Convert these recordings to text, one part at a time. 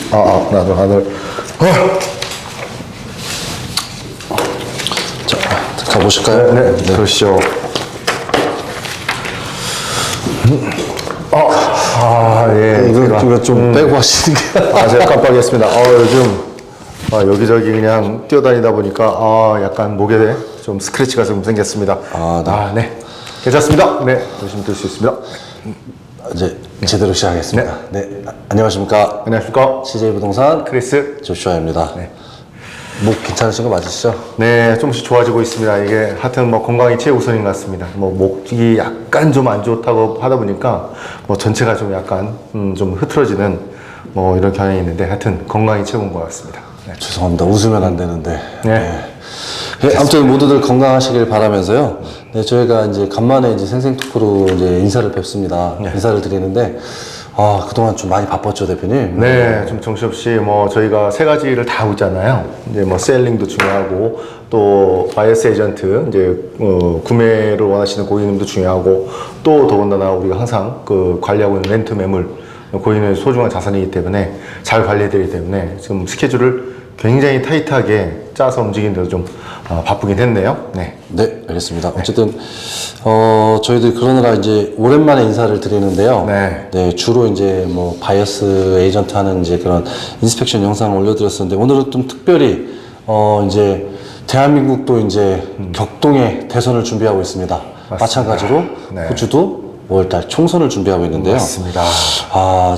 하나, 둘, 하나, 둘. 자, 가보실까요? 네, 그러시죠. 예. 이거 좀 빼고 하시는 게. 제가 깜빡했습니다. 요즘, 여기저기 그냥 뛰어다니다 보니까, 약간 목에 좀 스크래치가 좀 생겼습니다. 네. 괜찮습니다. 네. 열심히 들 수 있습니다. 이제 제대로 시작하겠습니다. 네. 안녕하십니까. 안녕하십니까. CJ 부동산 크리스. 조슈아입니다. 네. 목 괜찮으신 거 맞으시죠? 네, 조금씩 좋아지고 있습니다. 이게 하여튼 뭐 건강이 최우선인 것 같습니다. 뭐 목이 약간 좀 안 좋다고 하다 보니까 뭐 전체가 좀 약간 좀 흐트러지는 뭐 이런 경향이 있는데 하여튼 건강이 최고인 것 같습니다. 네. 죄송합니다. 웃으면 안 되는데. 네. 네, 아무튼 모두들 건강하시길 바라면서요. 네, 저희가 이제 간만에 이제 생생토크로 이제 인사를 뵙습니다. 인사를 드리는데, 그동안 좀 많이 바빴죠, 대표님? 네, 좀 정신없이 뭐 저희가 세 가지를 다 하고 있잖아요. 이제 뭐 셀링도 중요하고 또 바이어스 에이전트 이제 구매를 원하시는 고객님도 중요하고 또 더군다나 우리가 항상 그 관리하고 있는 렌트 매물 고객님의 소중한 자산이기 때문에 잘 관리해드리기 때문에 지금 스케줄을 굉장히 타이트하게 짜서 움직이는데도 좀 바쁘긴 했네요. 네. 네, 알겠습니다. 어쨌든 저희들 그러느라 이제 오랜만에 인사를 드리는데요. 네. 주로 이제 뭐 바이어스 에이전트 하는 이제 그런 인스펙션 영상을 올려드렸었는데 오늘은 좀 특별히 이제 대한민국도 이제 격동의 대선을 준비하고 있습니다. 맞습니다. 마찬가지로 네. 호주도 5월달 총선을 준비하고 있는데요. 맞습니다.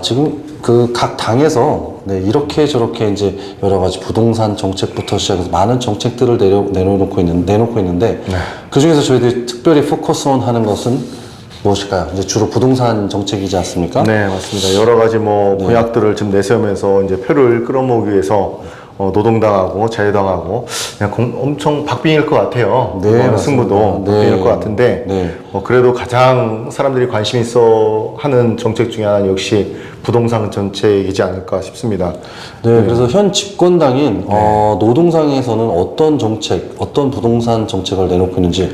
지금 그 각 당에서 이렇게 저렇게 이제 여러 가지 부동산 정책부터 시작해서 많은 정책들을 내놓고 있는데 그 중에서 저희들이 특별히 포커스온 하는 것은 무엇일까요? 이제 주로 부동산 정책이지 않습니까? 네, 맞습니다. 여러 가지 뭐 공약들을 지금 내세우면서 이제 표를 끌어모으기 위해서 노동당하고 자유당하고 그냥 엄청 박빙일 것 같아요. 네, 이번 맞습니다. 승부도 박빙일 것 같은데 그래도 가장 사람들이 관심 있어 하는 정책 중에 하나는 역시 부동산 정책이지 않을까 싶습니다. 네, 그래서 현 집권당인 노동상에서는 어떤 정책, 어떤 부동산 정책을 내놓고 있는지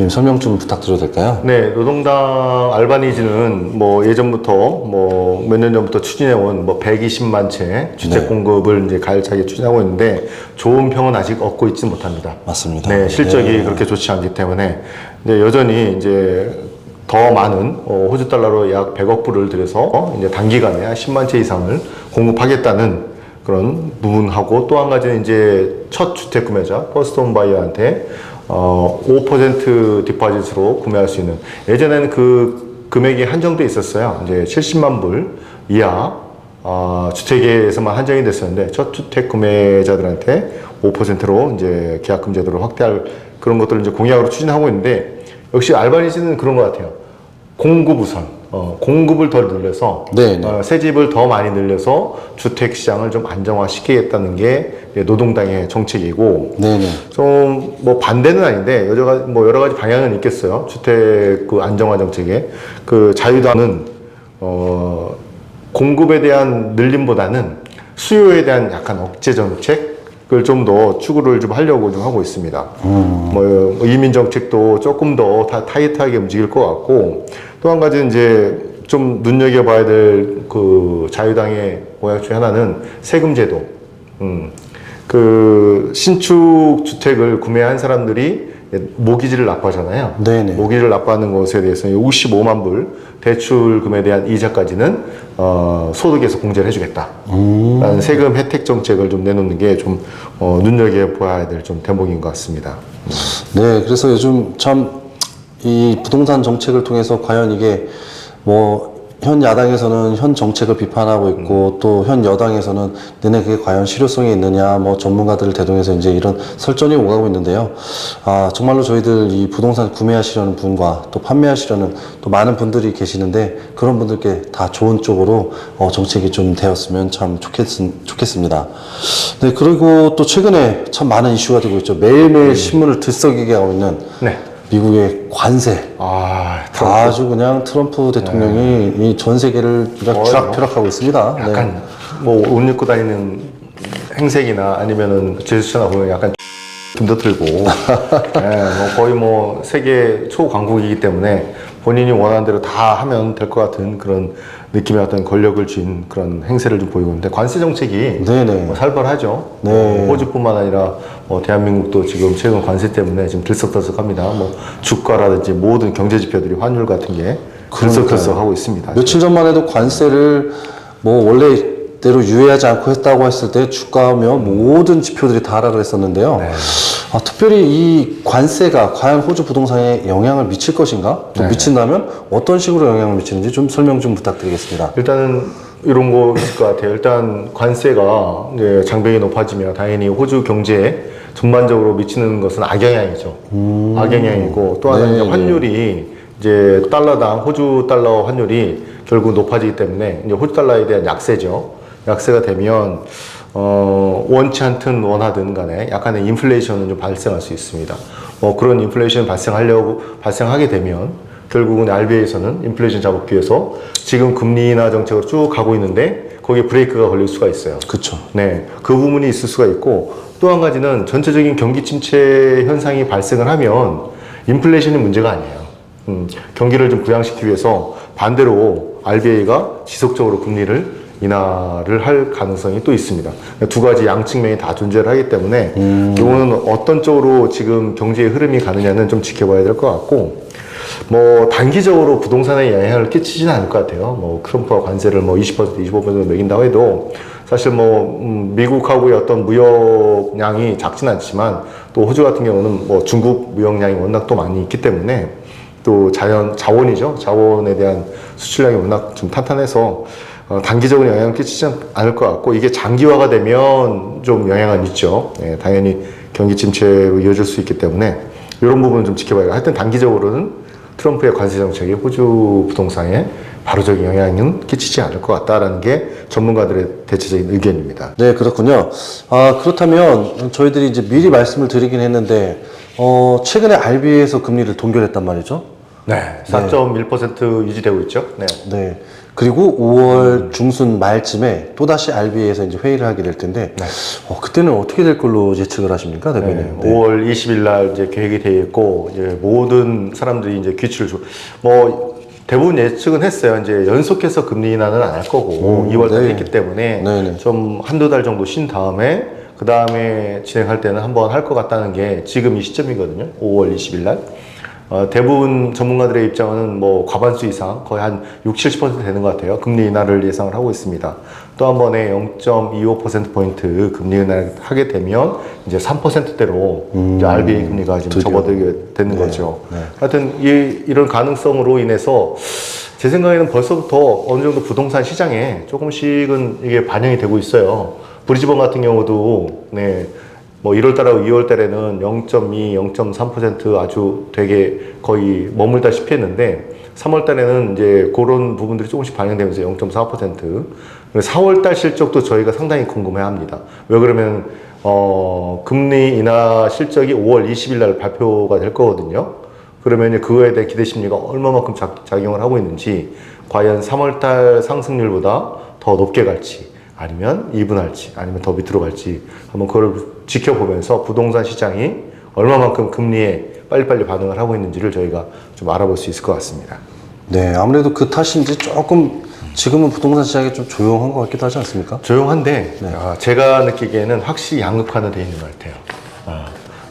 설명 좀 부탁드려도 될까요? 네, 노동당 알바니지는 뭐 예전부터 뭐 몇 년 전부터 추진해온 뭐 120만 채 주택 공급을 이제 가열차게 추진하고 있는데 좋은 평은 아직 얻고 있지 못합니다. 맞습니다. 네, 실적이 그렇게 좋지 않기 때문에 이제 여전히 이제 더 많은 호주 달러로 약 100억 불을 들여서 이제 단기간에 한 10만 채 이상을 공급하겠다는 그런 부분하고 또 한 가지는 이제 첫 주택 구매자 퍼스트 홈 바이어한테 5% 디파짓으로 구매할 수 있는 예전에는 그 금액이 한정돼 있었어요. 이제 70만 불 이하 주택에서만 한정이 됐었는데 첫 주택 구매자들한테 5%로 이제 계약금 제도를 확대할 그런 것들을 이제 공약으로 추진하고 있는데 역시 알바니지는 그런 것 같아요. 공급 우선, 공급을 더 늘려서 새 집을 더 많이 늘려서 주택 시장을 좀 안정화시키겠다는 게 노동당의 정책이고, 좀 뭐 반대는 아닌데 여러 가지 방향은 있겠어요. 주택 그 안정화 정책에 그 자유당은 공급에 대한 늘림보다는 수요에 대한 약간 억제 정책을 좀 더 추구를 좀 하려고 좀 하고 있습니다. 뭐 이민 정책도 조금 더 타이트하게 움직일 것 같고 또 한 가지 이제 좀 눈여겨봐야 될 그 자유당의 공약 중에 하나는 세금 제도. 그 신축 주택을 구매한 사람들이 모기지를 납부하잖아요. 모기지를 납부하는 것에 대해서 55만 불 대출금에 대한 이자까지는 소득에서 공제를 해주겠다. 라는 세금 혜택 정책을 좀 내놓는 게 좀 눈여겨봐야 될 좀 대목인 것 같습니다. 네, 그래서 요즘 참 이 부동산 정책을 통해서 과연 이게 뭐 현 야당에서는 현 정책을 비판하고 있고 또 현 여당에서는 너네 그게 과연 실효성이 있느냐 뭐 전문가들을 대동해서 이제 이런 설전이 오가고 있는데요. 정말로 저희들 이 부동산 구매하시려는 분과 또 판매하시려는 또 많은 분들이 계시는데 그런 분들께 다 좋은 쪽으로 정책이 좀 되었으면 참 좋겠습니다. 네, 그리고 또 최근에 참 많은 이슈가 되고 있죠. 매일매일 신문을 들썩이게 하고 있는 미국의 관세. 아주 그냥 트럼프 대통령이 이 전 세계를 그냥 쥐락펴락하고 있습니다. 약간 뭐 옷 입고 다니는 행색이나 아니면은 제스처나 보면 약간 좀 들고 뭐 거의 뭐 세계 초강국이기 때문에 본인이 원하는 대로 다 하면 될 것 같은 그런 느낌의 어떤 권력을 쥔 그런 행세를 좀 보이고 있는데 관세 정책이 네네. 뭐 살벌하죠. 네. 호주뿐만 아니라 대한민국도 지금 최근 관세 때문에 지금 들썩들썩합니다. 뭐 주가라든지 모든 경제 지표들이 환율 같은 게 들썩들썩하고 있습니다. 며칠 전만 해도 관세를 뭐 원래대로 유예하지 않고 했다고 했을 때 주가며 모든 지표들이 다 하락을 했었는데요. 네. 특별히 이 관세가 과연 호주 부동산에 영향을 미칠 것인가? 또 네. 미친다면 어떤 식으로 영향을 미치는지 좀 설명 좀 부탁드리겠습니다. 일단은 이런 거 있을 것 같아요. 일단 관세가 이제 장벽이 높아지면 당연히 호주 경제에 전반적으로 미치는 것은 악영향이죠. 악영향이고 또 하나는 이제 환율이 이제 달러당 호주 달러 환율이 결국 높아지기 때문에 이제 호주 달러에 대한 약세죠. 약세가 되면 원치 않든 원하든 간에 약간의 인플레이션은 좀 발생할 수 있습니다. 그런 인플레이션 발생하게 되면 결국은 RBA에서는 인플레이션 잡기 위해서 지금 금리 인하 정책으로 쭉 가고 있는데 거기에 브레이크가 걸릴 수가 있어요. 그렇죠. 네, 그 부분이 있을 수가 있고 또 한 가지는 전체적인 경기 침체 현상이 발생을 하면 인플레이션이 문제가 아니에요. 경기를 좀 부양시키기 위해서 반대로 RBA가 지속적으로 금리를 인하를 할 가능성이 또 있습니다. 두 가지 양측면이 다 존재를 하기 때문에 이거는 어떤 쪽으로 지금 경제의 흐름이 가느냐는 좀 지켜봐야 될 것 같고 뭐 단기적으로 부동산에 영향을 끼치지는 않을 것 같아요. 뭐 트럼프가 관세를 뭐 20%, 25% 매긴다고 해도 사실 뭐 미국하고의 어떤 무역량이 작진 않지만 또 호주 같은 경우는 뭐 중국 무역량이 워낙 또 많이 있기 때문에 또 자원이죠. 자원에 대한 수출량이 워낙 좀 탄탄해서 단기적으로 영향을 끼치지 않을 것 같고 이게 장기화가 되면 좀 영향은 있죠. 예, 당연히 경기 침체로 이어질 수 있기 때문에 이런 부분은 좀 지켜봐야 돼요. 하여튼 단기적으로는 트럼프의 관세 정책이 호주 부동산에 바로적인 영향은 끼치지 않을 것 같다라는 게 전문가들의 대체적인 의견입니다. 네, 그렇군요. 그렇다면 저희들이 이제 미리 말씀을 드리긴 했는데 최근에 RBA에서 금리를 동결했단 말이죠. 네, 4.1% 유지되고 있죠. 네. 네. 그리고 5월 중순 말쯤에 또다시 RBA에서 이제 회의를 하게 될 텐데, 그때는 어떻게 될 걸로 예측을 하십니까, 대표님? 네, 5월 20일 날 이제 계획이 되어 있고, 이제 모든 사람들이 이제 귀추를 대부분 예측은 했어요. 이제 연속해서 금리 인하는 안 할 거고, 2월까지 했기 때문에 네네. 좀 한두 달 정도 쉰 다음에, 그 다음에 진행할 때는 한번 할 것 같다는 게 지금 이 시점이거든요. 5월 20일 날. 대부분 전문가들의 입장은 뭐 과반수 이상 거의 한 60-70% 되는 것 같아요. 금리 인하를 예상을 하고 있습니다. 또 한 번에 0.25%포인트 금리 인하를 하게 되면 이제 3%대로 이제 RBA 금리가 지금 접어들게 되는 거죠. 하여튼 이런 가능성으로 인해서 제 생각에는 벌써부터 어느 정도 부동산 시장에 조금씩은 이게 반영이 되고 있어요. 브리즈번 같은 경우도 뭐 1월달하고 2월달에는 0.2, 0.3% 아주 되게 거의 머물다시피 했는데 3월달에는 이제 그런 부분들이 조금씩 반영되면서 0.4%. 4월달 실적도 저희가 상당히 궁금해합니다. 왜 그러면 금리 인하 실적이 5월 20일 날 발표가 될 거거든요. 그러면 그거에 대한 기대 심리가 얼마만큼 작용을 하고 있는지 과연 3월달 상승률보다 더 높게 갈지 아니면 이분할지 아니면 더 밑으로 갈지 한번 그걸 지켜보면서 부동산 시장이 얼마만큼 금리에 빨리빨리 반응을 하고 있는지를 저희가 좀 알아볼 수 있을 것 같습니다. 네, 아무래도 그 탓인지 조금 지금은 부동산 시장이 좀 조용한 것 같기도 하지 않습니까? 조용한데 제가 느끼기에는 확실히 양극화는 돼 있는 것 같아요.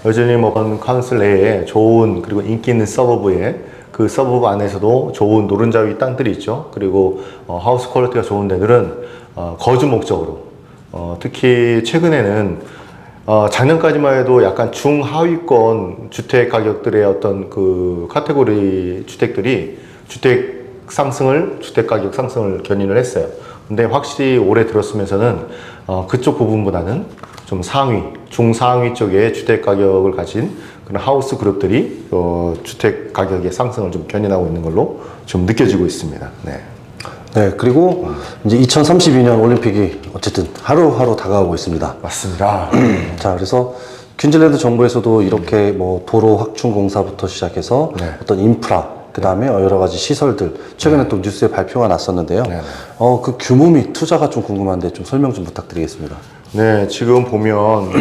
여전히 뭐 카운슬 내에 좋은 그리고 인기 있는 서버브에 그 서버브 안에서도 좋은 노른자위 땅들이 있죠. 그리고 하우스 퀄리티가 좋은 데들은 거주 목적으로 특히 최근에는 작년까지만 해도 약간 중하위권 주택 가격들의 어떤 그 카테고리 주택들이 주택 가격 상승을 견인을 했어요. 근데 확실히 올해 들었으면서는 그쪽 부분보다는 좀 중상위 쪽의 주택 가격을 가진 그런 하우스 그룹들이 주택 가격의 상승을 좀 견인하고 있는 걸로 좀 느껴지고 있습니다. 네, 그리고 이제 2032년 올림픽이 어쨌든 하루하루 다가오고 있습니다. 맞습니다. 자, 그래서 퀸즐랜드 정부에서도 이렇게 뭐 도로 확충 공사부터 시작해서 어떤 인프라, 그 다음에 여러 가지 시설들, 최근에 또 뉴스에 발표가 났었는데요. 그 규모 및 투자가 좀 궁금한데 좀 설명 좀 부탁드리겠습니다. 네, 지금 보면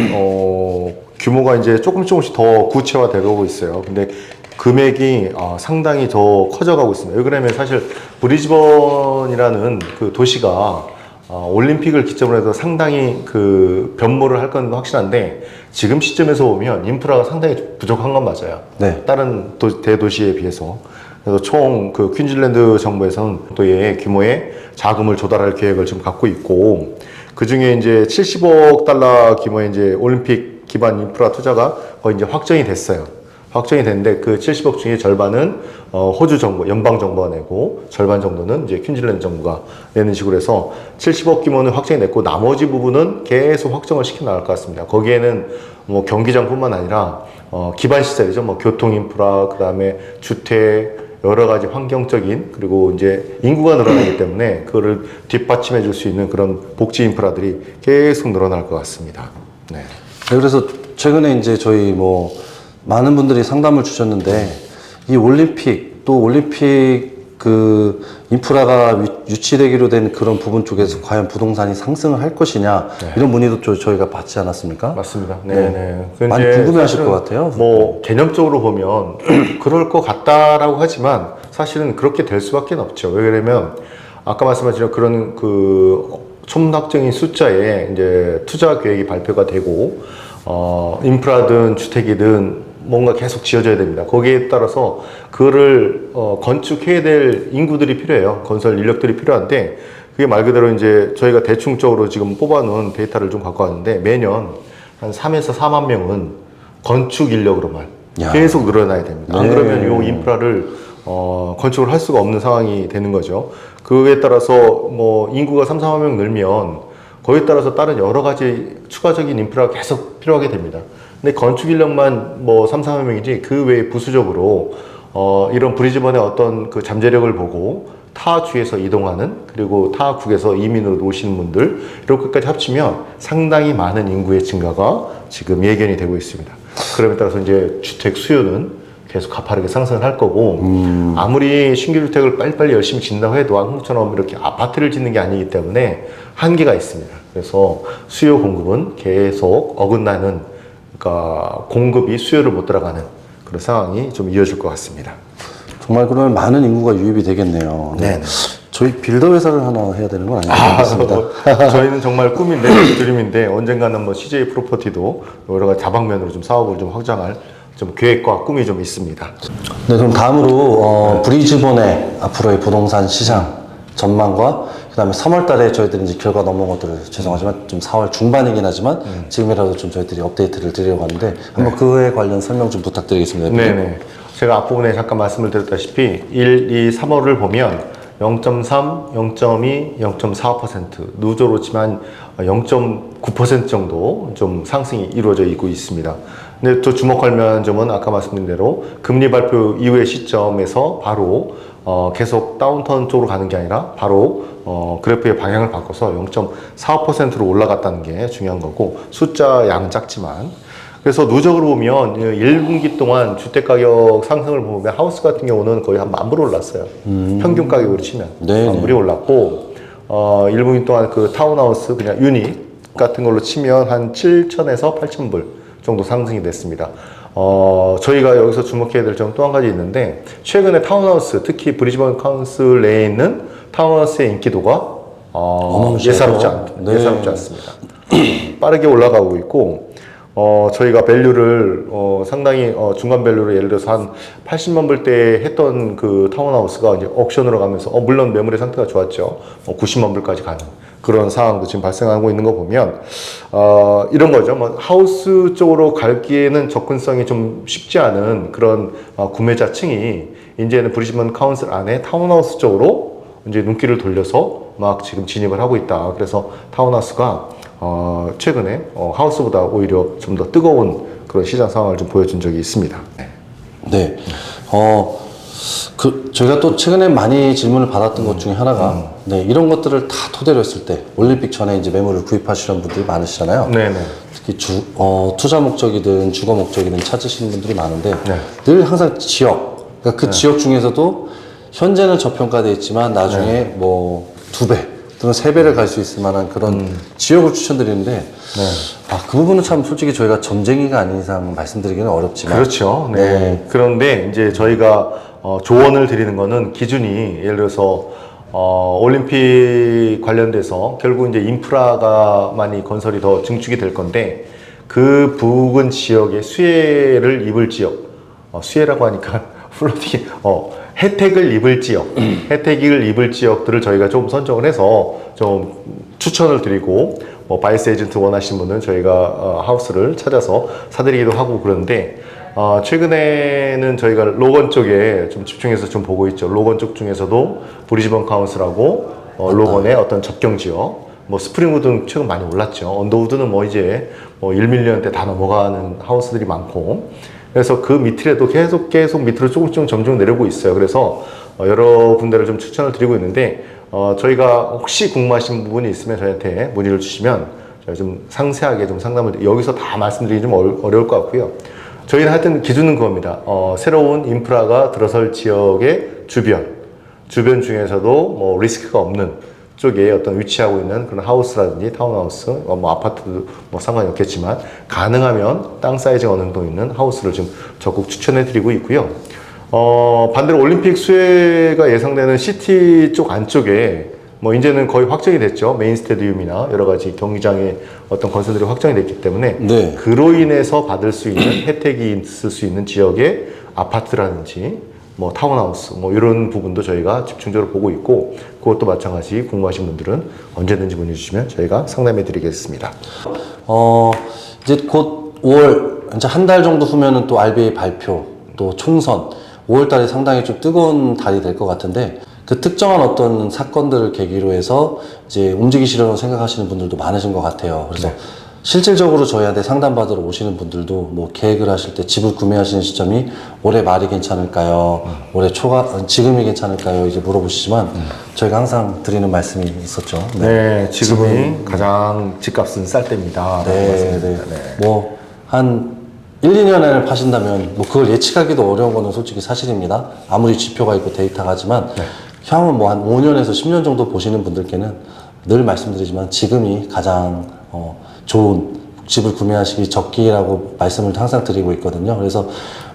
규모가 이제 조금씩 더 구체화되고 있어요. 근데 금액이 상당히 더 커져가고 있습니다. 왜 그러냐면 사실 브리즈번이라는 그 도시가 올림픽을 기점으로 해서 상당히 그 변모를 할 건 확실한데 지금 시점에서 보면 인프라가 상당히 부족한 건 맞아요. 네. 다른 대도시에 비해서. 그래서 총 그 퀸즐랜드 정부에서는 또의 규모의 자금을 조달할 계획을 지금 갖고 있고 그 중에 이제 70억 달러 규모의 이제 올림픽 기반 인프라 투자가 거의 이제 확정이 됐어요. 확정이 됐는데 그 70억 중에 절반은 호주 정부, 연방 정부가 내고 절반 정도는 이제 퀸즐랜드 정부가 내는 식으로 해서 70억 규모는 확정이 됐고 나머지 부분은 계속 확정을 시켜 나갈 것 같습니다. 거기에는 뭐 경기장뿐만 아니라 기반 시설이죠. 뭐 교통 인프라, 그다음에 주택, 여러 가지 환경적인 그리고 이제 인구가 늘어나기 때문에 그거를 뒷받침해 줄 수 있는 그런 복지 인프라들이 계속 늘어날 것 같습니다. 네. 네, 그래서 최근에 이제 저희 뭐 많은 분들이 상담을 주셨는데 이 올림픽 또 올림픽 그 인프라가 유치되기로 된 그런 부분 쪽에서 과연 부동산이 상승을 할 것이냐 이런 문의도 저희가 받지 않았습니까? 맞습니다. 네. 많이 궁금해하실 것 같아요. 뭐 개념적으로 보면 그럴 것 같다라고 하지만 사실은 그렇게 될 수밖에 없죠. 왜 그러면 아까 말씀하신 그런 그 첨단적인 숫자에 이제 투자 계획이 발표가 되고 인프라든 주택이든 뭔가 계속 지어져야 됩니다. 거기에 따라서 그거를 건축해야 될 인구들이 필요해요. 건설 인력들이 필요한데 그게 말 그대로 이제 저희가 대충적으로 지금 뽑아놓은 데이터를 좀 갖고 왔는데 매년 한 3에서 4만 명은 건축 인력으로만 계속 늘어나야 됩니다. 안 그러면 이 인프라를 건축을 할 수가 없는 상황이 되는 거죠. 그에 따라서 뭐 인구가 3, 4만 명 늘면 거기에 따라서 다른 여러 가지 추가적인 인프라가 계속 필요하게 됩니다. 근데 건축 인력만 뭐 3, 4만 명이지 그 외에 부수적으로 이런 브리즈번의 어떤 그 잠재력을 보고 타 주에서 이동하는 그리고 타 국에서 이민으로 오시는 분들 이렇게까지 합치면 상당히 많은 인구의 증가가 지금 예견이 되고 있습니다. 그럼에 따라서 이제 주택 수요는 계속 가파르게 상승을 할 거고 아무리 신규 주택을 빨리빨리 열심히 짓는다고 해도 한국처럼 이렇게 아파트를 짓는 게 아니기 때문에 한계가 있습니다. 그래서 수요 공급은 계속 어긋나는 그러니까 공급이 수요를 못 따라가는 그런 상황이 좀 이어질 것 같습니다. 정말 그러면 많은 인구가 유입이 되겠네요. 네. 저희 빌더 회사를 하나 해야 되는 건 아닌가? 저희는 정말 꿈인데 드림인데 언젠가는 뭐 CJ 프로퍼티도 여러 가지 다방면으로 좀 사업을 좀 확장할 좀 계획과 꿈이 좀 있습니다. 네, 그럼 다음으로 브리즈번의 앞으로의 부동산 시장 전망과 그다음에 3월 달에 저희들이 이제 결과 넘어온 것들을 죄송하지만 좀 4월 중반이긴 하지만 지금이라도 좀 저희들이 업데이트를 드리려고 하는데 한번 그에 관련 설명 좀 부탁드리겠습니다. 네네. 제가 앞부분에 잠깐 말씀을 드렸다시피 1, 2, 3월을 보면 0.3, 0.2, 0.45% 누조로지만 0.9% 정도 좀 상승이 이루어져 있습니다. 근데 또 주목할 만한 점은 아까 말씀드린 대로 금리 발표 이후의 시점에서 바로 계속 다운턴 쪽으로 가는 게 아니라 바로 그래프의 방향을 바꿔서 0.45%로 올라갔다는 게 중요한 거고 숫자 양은 작지만 그래서 누적으로 보면 1분기 동안 주택가격 상승을 보면 하우스 같은 경우는 거의 한 10,000불 올랐어요. 평균 가격으로 치면 10,000불이 올랐고 1분기 동안 그 타운하우스 그냥 유닛 같은 걸로 치면 한 7,000에서 8,000불 정도 상승이 됐습니다. 저희가 여기서 주목해야 될 점 또 한 가지 있는데 최근에 타운하우스 특히 브리즈번 카운슬 내에 있는 타운하우스의 인기도가 예사롭지 않습니다. 빠르게 올라가고 있고 저희가 밸류를 상당히 중간 밸류를 예를 들어서 한 80만 불대 했던 그 타운하우스가 이제 옥션으로 가면서 물론 매물의 상태가 좋았죠. 90만 불까지 가는 그런 상황도 지금 발생하고 있는 거 보면 이런 거죠. 뭐 하우스 쪽으로 갈기에는 접근성이 좀 쉽지 않은 그런 구매자층이 이제는 브리즈번 카운슬 안에 타운하우스 쪽으로 이제 눈길을 돌려서 막 지금 진입을 하고 있다. 그래서 타운하우스가 최근에 하우스보다 오히려 좀 더 뜨거운 그런 시장 상황을 좀 보여준 적이 있습니다. 네. 저희가 또 최근에 많이 질문을 받았던 것 중에 하나가, 네, 이런 것들을 다 토대로 했을 때, 올림픽 전에 이제 매물을 구입하시는 분들이 많으시잖아요. 네네. 특히 투자 목적이든 주거 목적이든 찾으시는 분들이 많은데, 네. 늘 항상 지역, 그러니까 그 지역 중에서도 현재는 저평가되어 있지만 나중에 뭐 2배, 또는 3배를 갈 수 있을 만한 그런 지역을 추천드리는데 그 부분은 참 솔직히 저희가 점쟁이가 아닌 이상 말씀드리기는 어렵지만 그렇죠. 네. 네. 그런데 이제 저희가 조언을 드리는 거는 기준이 예를 들어서 올림픽 관련돼서 결국 이제 인프라가 많이 건설이 더 증축이 될 건데 그 부근 지역의 수혜를 입을 지역, 수혜라고 하니까 플로팅, 혜택을 입을 지역, 혜택을 입을 지역들을 저희가 좀 선정을 해서 좀 추천을 드리고 바이스 에이전트 원하시는 분은 저희가 하우스를 찾아서 사드리기도 하고 그러는데 최근에는 저희가 로건 쪽에 좀 집중해서 좀 보고 있죠. 로건 쪽 중에서도 브리즈번 카운슬하고 로건의 어떤 접경 지역, 스프링우드는 최근 많이 올랐죠. 언더우드는 이제 1밀리언대 다 넘어가는 하우스들이 많고 그래서 그 밑이라도 계속 밑으로 조금씩 점점 내려오고 있어요. 그래서 여러 군데를 좀 추천을 드리고 있는데 저희가 혹시 궁금하신 부분이 있으면 저희한테 문의를 주시면 저희 좀 상세하게 좀 상담을 여기서 다 말씀드리기 좀 어려울 것 같고요. 저희는 하여튼 기준은 그겁니다. 새로운 인프라가 들어설 지역의 주변 중에서도 리스크가 없는 쪽에 어떤 위치하고 있는 그런 하우스라든지 타운하우스, 아파트도 상관이 없겠지만 가능하면 땅 사이즈가 어느 정도 있는 하우스를 좀 적극 추천해 드리고 있고요. 반대로 올림픽 수혜가 예상되는 시티 쪽 안쪽에 이제는 거의 확정이 됐죠. 메인 스테디움이나 여러 가지 경기장의 어떤 건설들이 확정이 됐기 때문에 네. 그로 인해서 받을 수 있는 혜택이 있을 수 있는 지역의 아파트라든지 타운하우스 이런 부분도 저희가 집중적으로 보고 있고 그것도 마찬가지 궁금하신 분들은 언제든지 문의 주시면 저희가 상담해 드리겠습니다. 이제 곧 5월 이제 한 달 정도 후면은 또 RBA 발표 또 총선 5월 달에 상당히 좀 뜨거운 달이 될 것 같은데 그 특정한 어떤 사건들을 계기로 해서 이제 움직이시려고 생각하시는 분들도 많으신 것 같아요. 그래서 실질적으로 저희한테 상담받으러 오시는 분들도 계획을 하실 때 집을 구매하시는 시점이 올해 말이 괜찮을까요? 올해 초가, 지금이 괜찮을까요? 이제 물어보시지만 저희가 항상 드리는 말씀이 있었죠. 네, 지금이 가장 집값은 쌀 때입니다. 네. 한 1, 2년 안에 파신다면 그걸 예측하기도 어려운 거는 솔직히 사실입니다. 아무리 지표가 있고 데이터가 하지만 향후 한 5년에서 10년 정도 보시는 분들께는 늘 말씀드리지만 지금이 가장 좋은 집을 구매하시기 적기라고 말씀을 항상 드리고 있거든요. 그래서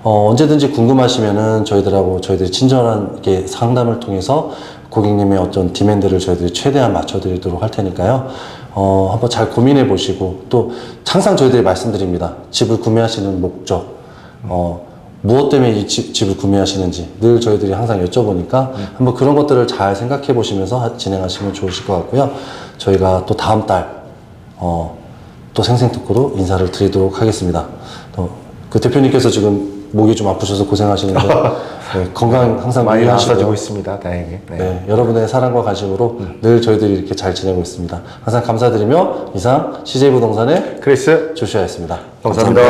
언제든지 궁금하시면은 저희들이 친절하게 상담을 통해서 고객님의 어떤 디맨드를 저희들이 최대한 맞춰드리도록 할 테니까요. 한번 잘 고민해 보시고 또 항상 저희들이 말씀드립니다. 집을 구매하시는 목적, 무엇 때문에 이 집을 구매하시는지 늘 저희들이 항상 여쭤보니까 한번 그런 것들을 잘 생각해 보시면서 진행하시면 좋으실 것 같고요. 저희가 또 다음 달 또 생생특구로 인사를 드리도록 하겠습니다. 그 대표님께서 지금 목이 좀 아프셔서 고생하시는데 건강 항상 많이 유의하시고 나아지고 있습니다. 다행히. 여러분의 사랑과 관심으로 늘 저희들이 이렇게 잘 지내고 있습니다. 항상 감사드리며 이상 CJ부동산의 크리스 조슈아였습니다. 감사합니다.